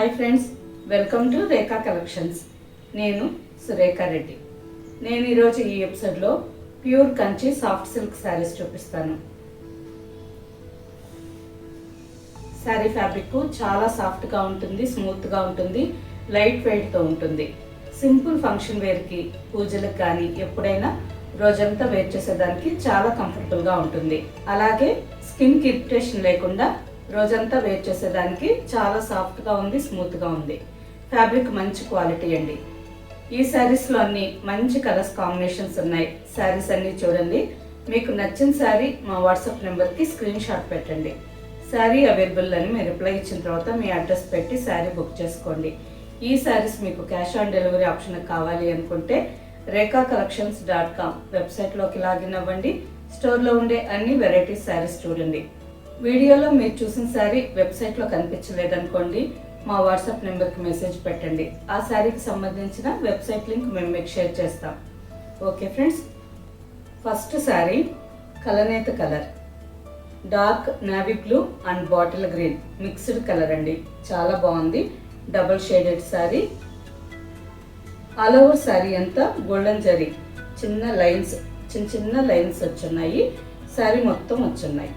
Hi friends, welcome to Rekha collections. నేను సురేఖా రెడ్డి. నేను ఈరోజు ఈ ఎపిసోడ్లో pure Kanchi soft silk saris చూపిస్తాను. శారీ ఫ్యాబ్రిక్ చాలా సాఫ్ట్గా ఉంటుంది, స్మూత్గా ఉంటుంది, లైట్ వెయిట్తో ఉంటుంది. సింపుల్ ఫంక్షన్ వేర్కి, పూజలకు కానీ ఎప్పుడైనా రోజంతా వేర్ చేసేదానికి చాలా కంఫర్టబుల్గా ఉంటుంది. అలాగే స్కిన్కి ఇరిటేషన్ లేకుండా రోజంతా వేర్ చేసేదానికి చాలా సాఫ్ట్గా ఉంది, స్మూత్గా ఉంది. ఫ్యాబ్రిక్ మంచి క్వాలిటీ అండి. ఈ శారీస్లో అన్ని మంచి కలర్స్ కాంబినేషన్స్ ఉన్నాయి. శారీస్ అన్నీ చూడండి. మీకు నచ్చిన శారీ మా వాట్సాప్ నెంబర్కి స్క్రీన్ షాట్ పెట్టండి. శారీ అవైలబుల్ అని మీరు రిప్లై ఇచ్చిన తర్వాత మీ అడ్రస్ పెట్టి శారీ బుక్ చేసుకోండి. ఈ శారీస్ మీకు క్యాష్ ఆన్ డెలివరీ ఆప్షన్ కావాలి అనుకుంటే rekhacollections.com వెబ్సైట్లోకి లాగిన్ అవ్వండి. స్టోర్లో ఉండే అన్ని వెరైటీస్ శారీస్ చూడండి. వీడియోలో మీరు చూసిన శారీ వెబ్సైట్లో కనిపించలేదనుకోండి, మా వాట్సాప్ నెంబర్కి మెసేజ్ పెట్టండి. ఆ శారీకి సంబంధించిన వెబ్సైట్ లింక్ మేము మీకు షేర్ చేస్తాం. ఓకే ఫ్రెండ్స్, ఫస్ట్ శారీ కలనేత colour, dark navy blue and bottle green mixed colour అండి. చాలా బాగుంది. Double shaded sari. All over sari అంతా గోల్డెన్ జరీ చిన్న లైన్స్ వచ్చున్నాయి. శారీ మొత్తం వచ్చున్నాయి.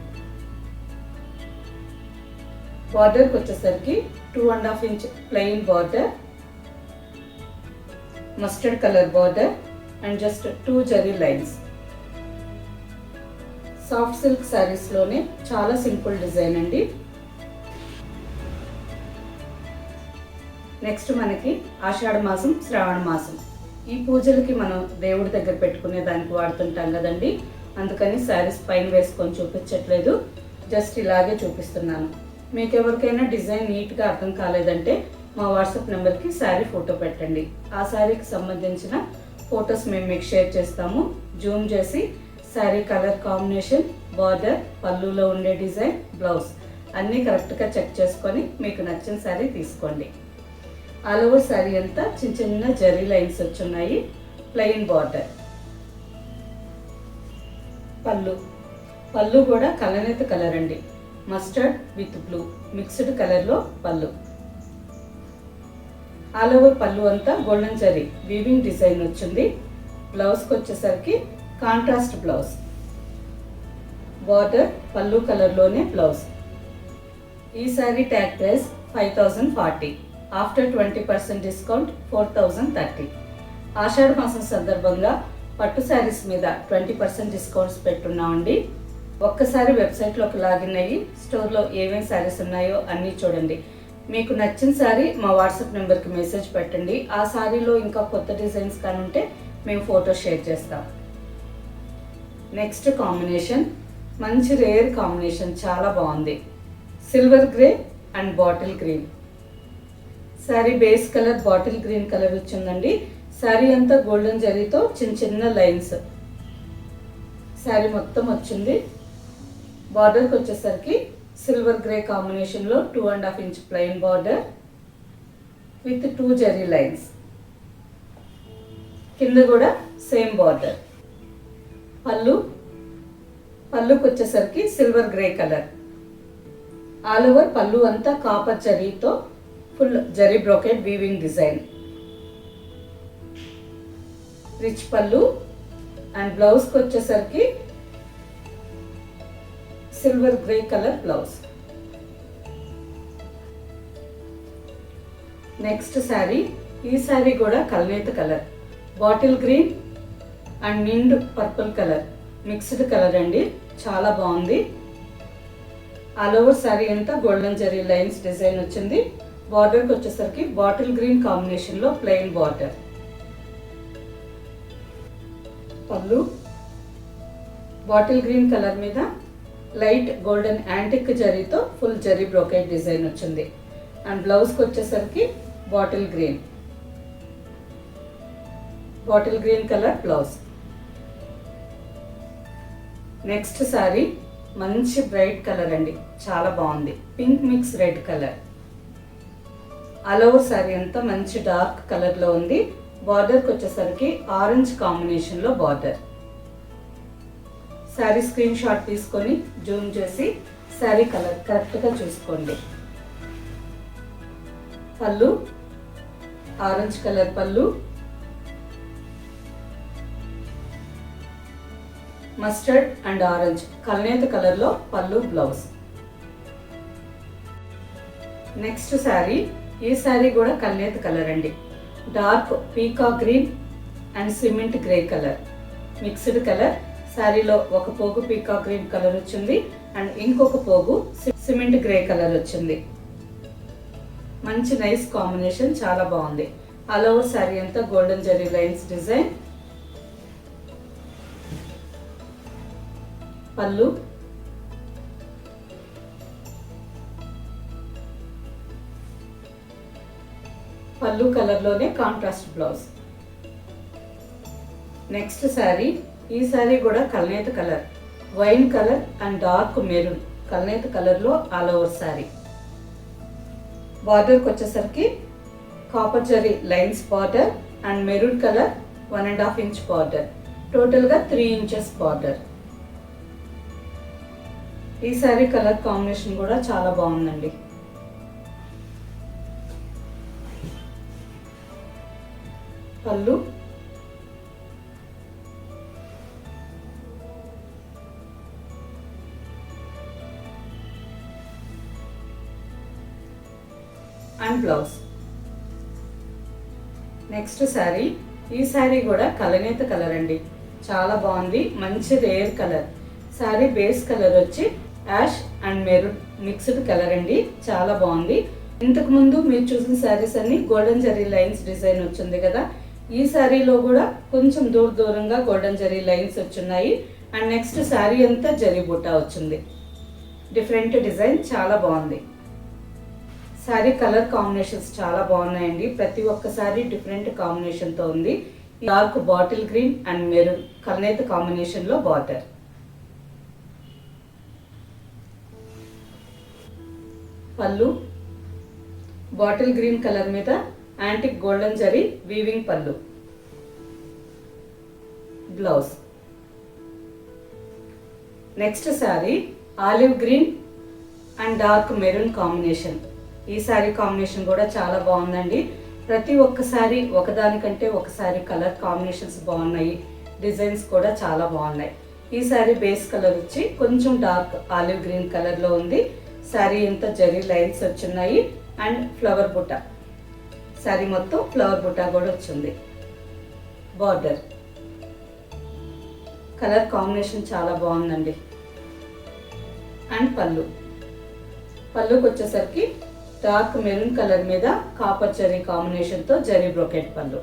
బార్డర్కి వచ్చేసరికి 2.5 inch plain border, mustard colour border and just 2 zari lines. Soft silk శారీస్లోనే చాలా సింపుల్ డిజైన్ అండి. నెక్స్ట్ మనకి ఆషాఢ మాసం, శ్రావణ మాసం, ఈ పూజలకి మనం దేవుడి దగ్గర పెట్టుకునే దానికి వాడుతుంటాం కదండి. అందుకని శారీస్ పైన వేసుకొని చూపించట్లేదు, జస్ట్ ఇలాగే చూపిస్తున్నాను. మీకు ఎవరికైనా డిజైన్ నీట్గా అర్థం కాలేదంటే మా వాట్సాప్ నెంబర్కి శారీ ఫోటో పెట్టండి. ఆ శారీకి సంబంధించిన ఫొటోస్ మేము మీకు షేర్ చేస్తాము. జూమ్ చేసి శారీ కలర్ కాంబినేషన్, బార్డర్, పళ్ళులో ఉండే డిజైన్, బ్లౌజ్ అన్నీ కరెక్ట్గా చెక్ చేసుకొని మీకు నచ్చిన శారీ తీసుకోండి. ఆల్ ఓవర్ శారీ అంతా చిన్న జరీ లైన్స్ వచ్చున్నాయి. Plain border. పళ్ళు కూడా కలనేత కలర్ అండి. మస్టర్డ్ విత్ బ్లూ మిక్స్డ్ కలర్లో పళ్ళు. ఆల్ ఓవర్ పళ్ళు అంతా గోల్డెన్ జరీ వీవింగ్ డిజైన్ వచ్చింది. బ్లౌజ్కి వచ్చేసరికి కాంట్రాస్ట్ బ్లౌజ్. బార్డర్ పళ్ళు కలర్లోనే బ్లౌజ్. ఈ sari tag price 5040. After 20% discount 4030. ఆషాఢ మాసం సందర్భంగా పట్టు శారీస్ మీద 20% డిస్కౌంట్స్ పెట్టున్నామండి. ఒక్కసారి వెబ్సైట్లోకి లాగిన్ అయ్యి స్టోర్లో ఏమేమి శారీస్ ఉన్నాయో అన్నీ చూడండి. మీకు నచ్చిన శారీ మా వాట్సాప్ నెంబర్కి మెసేజ్ పెట్టండి. ఆ శారీలో ఇంకా కొత్త డిజైన్స్ కానీ ఉంటే మేము ఫోటో షేర్ చేస్తాం. నెక్స్ట్ కాంబినేషన్ మంచి రేర్ కాంబినేషన్, చాలా బాగుంది. Silver grey and bottle green. Sari base colour bottle green colour వచ్చిందండి. శారీ అంతా గోల్డెన్ జరీతో చిన్న లైన్స్. శారీ మొత్తం వచ్చింది. బార్డర్కి వచ్చేసరికి సిల్వర్ గ్రే కాంబినేషన్లో 2.5 inch plain border with 2 zari lines. కింద కూడా సేమ్ బార్డర్. పళ్ళుకి వచ్చేసరికి silver grey colour. All over పళ్ళు అంతా కాపర్ జరీతో full zari brocade weaving design. Rich పళ్ళు అండ్ బ్లౌజ్కి వచ్చేసరికి silver grey colour blouse. Next sari, ఈ శారీ కూడా కలనేత కలర్, బాటిల్ గ్రీన్ అండ్ నిండు పర్పుల్ కలర్ మిక్స్డ్ కలర్ అండి. చాలా బాగుంది. ఆల్ ఓవర్ శారీ అంతా గోల్డెన్ జరీ లైన్స్ డిజైన్ వచ్చింది. బార్డర్కి వచ్చేసరికి బాటిల్ గ్రీన్ కాంబినేషన్లో ప్లెయిన్ బార్డర్. పళ్ళు బాటిల్ గ్రీన్ కలర్ మీద లైట్ గోల్డెన్ యాంటిక్ జరీతో ఫుల్ జరీ బ్రోకెట్ డిజైన్ వచ్చింది. అండ్ బ్లౌజ్కి వచ్చేసరికి bottle green colour blouse. Next sari మంచి బ్రైట్ కలర్ అండి, చాలా బాగుంది. Pink mix red colour. All over sari అంతా మంచి డార్క్ కలర్లో ఉంది. బార్డర్కి వచ్చేసరికి ఆరెంజ్ కాంబినేషన్లో బార్డర్. శారీ స్క్రీన్ షాట్ తీసుకొని జూమ్ చేసి శారీ కలర్ కరెక్ట్గా చూసుకోండి. పళ్ళు ఆరెంజ్ కలర్ పళ్ళు, మస్టర్డ్ అండ్ ఆరెంజ్ కల్నేత కలర్లో పళ్ళు బ్లౌజ్. నెక్స్ట్ శారీ, ఈ శారీ కూడా కల్నేత కలర్ అండి. Dark peacock green and cement grey colour mixed colour. శారీలో ఒక పోగు పీకాక్ గ్రీన్ కలర్ వచ్చింది అండ్ ఇంకొక పోగు సిమెంట్ గ్రే కలర్ వచ్చింది. మంచి నైస్ కాంబినేషన్, చాలా బాగుంది. ఆల్ ఓవర్ శారీ అంతా గోల్డెన్ జరీ లైన్స్ డిజైన్. పళ్ళు పళ్ళు కలర్లోనే కాంట్రాస్ట్ బ్లౌజ్. నెక్స్ట్ శారీ, ఈ శారీ కూడా కల్నేత colour, wine colour and dark maroon కల్నేత కలర్లో ఆల్ ఓవర్ శారీ. బార్డర్కి వచ్చేసరికి copper zari lines border and maroon colour 1.5 inch border, టోటల్గా 3 ఇంచెస్ బార్డర్. ఈ శారీ కలర్ కాంబినేషన్ కూడా చాలా బాగుందండి. పళ్ళు అండ్ బ్లౌజ్. నెక్స్ట్ శారీ, ఈ శారీ కూడా కలనేత కలర్ అండి, చాలా బాగుంది. మంచి rare colour. Sari base colour వచ్చి ash and maroon mixed colour అండి, చాలా బాగుంది. ఇంతకు ముందు మీరు చూసిన శారీస్ అన్ని గోల్డెన్ జరీ లైన్స్ డిజైన్ వచ్చింది కదా, ఈ శారీలో కూడా కొంచెం దూరంగా గోల్డెన్ జరీ లైన్స్ వచ్చున్నాయి అండ్ నెక్స్ట్ శారీ అంతా జరీ బుట్ట వచ్చింది. డిఫరెంట్ డిజైన్, చాలా బాగుంది. శారీ కలర్ కాంబినేషన్స్ చాలా బాగున్నాయండి. ప్రతి ఒక్క శారీ డిఫరెంట్ కాంబినేషన్తో ఉంది. Dark bottle green and maroon కల్నేత కాంబినేషన్లో బార్డర్. పళ్ళు బాటిల్ గ్రీన్ కలర్ మీద యాంటిక్ గోల్డెన్ జరీ వీవింగ్ పళ్ళు. Blouse. Next sari olive green and dark maroon combination. ఈ శారీ కాంబినేషన్ కూడా చాలా బాగుందండి. ప్రతి ఒక్క శారీ ఒకదానికంటే ఒక శారీ కలర్ కాంబినేషన్స్ బాగున్నాయి, డిజైన్స్ కూడా చాలా బాగున్నాయి. ఈ శారీ బేస్ కలర్ వచ్చి కొంచెం డార్క్ ఆలివ్ గ్రీన్ కలర్లో ఉంది. శారీ అంతా జరీ లైన్స్ వచ్చున్నాయి అండ్ ఫ్లవర్ బుట్ట. శారీ మొత్తం ఫ్లవర్ బుట్ట కూడా వచ్చింది. బార్డర్ కలర్ కాంబినేషన్ చాలా బాగుందండి. అండ్ పళ్ళుకి వచ్చేసరికి డార్క్ మెరూన్ కలర్ మీద కాపర్ జరీ కాంబినేషన్తో జరీ బ్రోకెట్ పళ్ళు.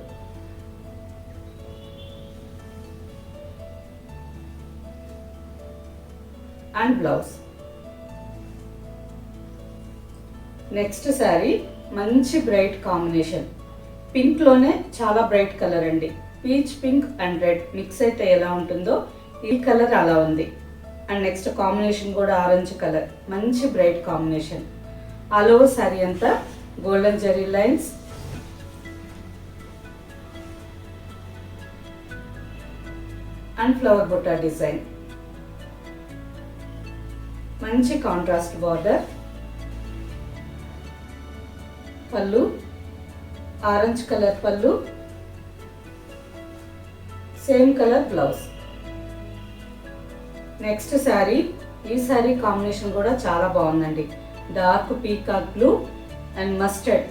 And blouse. నెక్స్ట్ శారీ మంచి బ్రైట్ కాంబినేషన్, పింక్లోనే చాలా బ్రైట్ కలర్ అండి. Peach pink and red mix అయితే ఎలా ఉంటుందో ఈ కలర్ అలా ఉంది. అండ్ నెక్స్ట్ కాంబినేషన్ కూడా ఆరెంజ్ కలర్, మంచి bright combination. All over sari అంతా golden zari lines. And flower బుట్ట డిజైన్. మంచి కాంట్రాస్ట్ బార్డర్. పళ్ళు ఆరెంజ్ కలర్ పళ్ళు, same colour blouse. Next sari, ఈ శారీ కాంబినేషన్ కూడా చాలా బాగుందండి. Dark peacock blue and mustard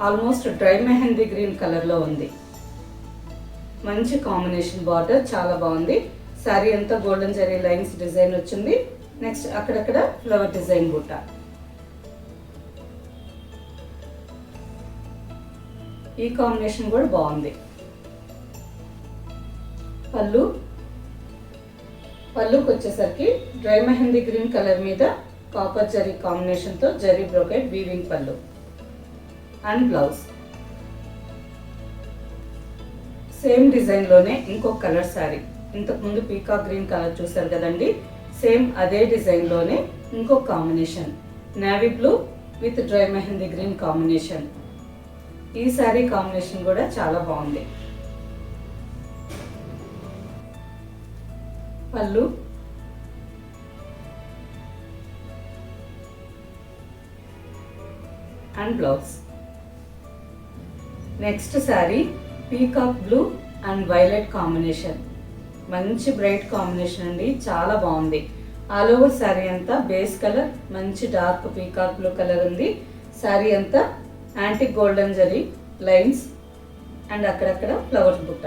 almost dry mehndi green కలర్లో ఉంది. మంచి కాంబినేషన్ బార్డర్, చాలా బాగుంది. శారీ అంతా గోల్డెన్ జరీ లైన్స్ డిజైన్ వచ్చింది. నెక్స్ట్ అక్కడక్కడ ఫ్లవర్ డిజైన్ బుట్ట. ఈ కాంబినేషన్ కూడా బాగుంది. పళ్ళుకి వచ్చేసరికి డ్రై మెహందీ గ్రీన్ కలర్ మీద కాపర్ జరీ కాంబినేషన్తో జరీ బ్రోకెట్ వీవింగ్ పళ్ళు. And blouse. సేమ్ డిజైన్లోనే ఇంకొక కలర్ శారీ. ఇంతకుముందు పీకాక్ గ్రీన్ కలర్ చూసారు కదండి, సేమ్ అదే డిజైన్లోనే ఇంకొక combination navy blue with dry mehndi green combination. ఈ శారీ కాంబినేషన్ కూడా చాలా బాగుంది. పళ్ళు and blouse. Next sari peacock blue and violet combination, మంచి బ్రైట్ కాంబినేషన్ అండి, చాలా బాగుంది. ఆల్ ఓవర్ శారీ అంతా బేస్ కలర్ మంచి డార్క్ పీకాక్ బ్లూ కలర్ ఉంది. శారీ అంతా antique golden zari lines and అక్కడక్కడ ఫ్లవర్స్ బుట్ట,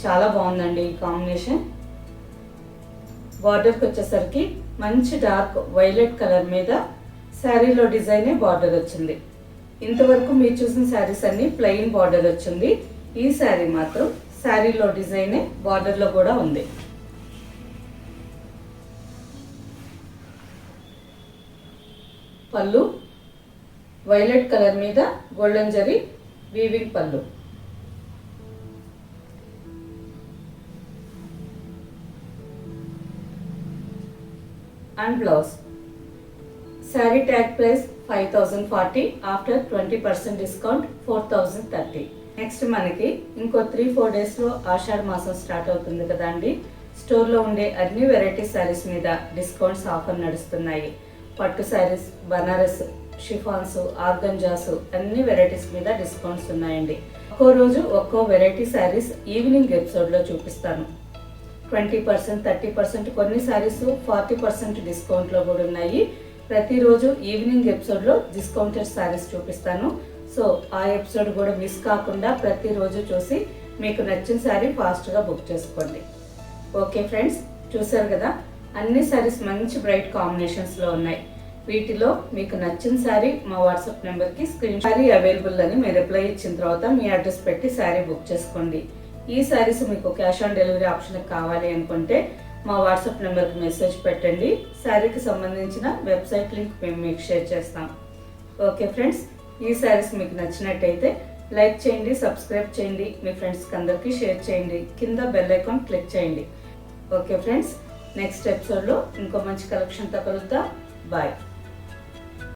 చాలా బాగుందండి ఈ కాంబినేషన్. బార్డర్కి వచ్చేసరికి మంచి డార్క్ వైలెట్ కలర్ మీద శారీలో డిజైనే బార్డర్ వచ్చింది. ఇంతవరకు మీరు చూసిన శారీస్ అన్ని ప్లెయిన్ బార్డర్ వచ్చింది. ఈ శారీ మాత్రం శారీలో డిజైనే బార్డర్లో కూడా ఉంది. పళ్ళు వైలెట్ కలర్ మీద గోల్డెన్ జరీ వీవింగ్ పళ్ళు. And blouse. Sari tag price 5040, after 20% discount 4030. Next మనకి ఇంకో 3-4 డేస్లో ఆషాఢ మాసం స్టార్ట్ అవుతుంది కదా అండి. స్టోర్లో ఉండే అన్ని వెరైటీ శారీస్ మీద డిస్కౌంట్స్ ఆఫర్ నడుస్తున్నాయి. పట్టు శారీస్, బనారస్, షిఫాన్స్, ఆర్గంజాస్ అన్ని వెరైటీస్ మీద డిస్కౌంట్స్ ఉన్నాయండి. ఒక్కో రోజు ఒక్కో వెరైటీ శారీస్ ఈవినింగ్ ఎపిసోడ్లో చూపిస్తాను. 20%, 30%, కొన్ని శారీస్ 40% డిస్కౌంట్లో కూడా ఉన్నాయి. ప్రతిరోజు ఈవినింగ్ ఎపిసోడ్లో డిస్కౌంటెడ్ శారీస్ చూపిస్తాను. సో ఆ ఎపిసోడ్ కూడా మిస్ కాకుండా ప్రతిరోజు చూసి మీకు నచ్చిన శారీ ఫాస్ట్గా బుక్ చేసుకోండి. ఓకే ఫ్రెండ్స్, చూసారు కదా, అన్ని శారీస్ మంచి బ్రైట్ కాంబినేషన్స్లో ఉన్నాయి. వీటిలో మీకు నచ్చిన శారీ మా వాట్సాప్ నెంబర్కి శారీ అవైలబుల్ అని మీరు రిప్లై ఇచ్చిన తర్వాత మీ అడ్రస్ పెట్టి శారీ బుక్ చేసుకోండి. ఈ శారీస్ మీకు క్యాష్ ఆన్ డెలివరీ ఆప్షన్ కావాలి అనుకుంటే మా వాట్సాప్ నెంబర్కి మెసేజ్ పెట్టండి. శారీకి సంబంధించిన వెబ్సైట్ లింక్ మేము మీకు షేర్ చేస్తాం. ఓకే ఫ్రెండ్స్, ఈ శారీస్ మీకు నచ్చినట్టయితే లైక్ చేయండి, సబ్స్క్రైబ్ చేయండి, మీ ఫ్రెండ్స్కి అందరికీ షేర్ చేయండి, కింద బెల్ ఐకాన్ క్లిక్ చేయండి. ఓకే ఫ్రెండ్స్, నెక్స్ట్ ఎపిసోడ్లో ఇంకో మంచి కలెక్షన్తో కలుద్దాం. బాయ్.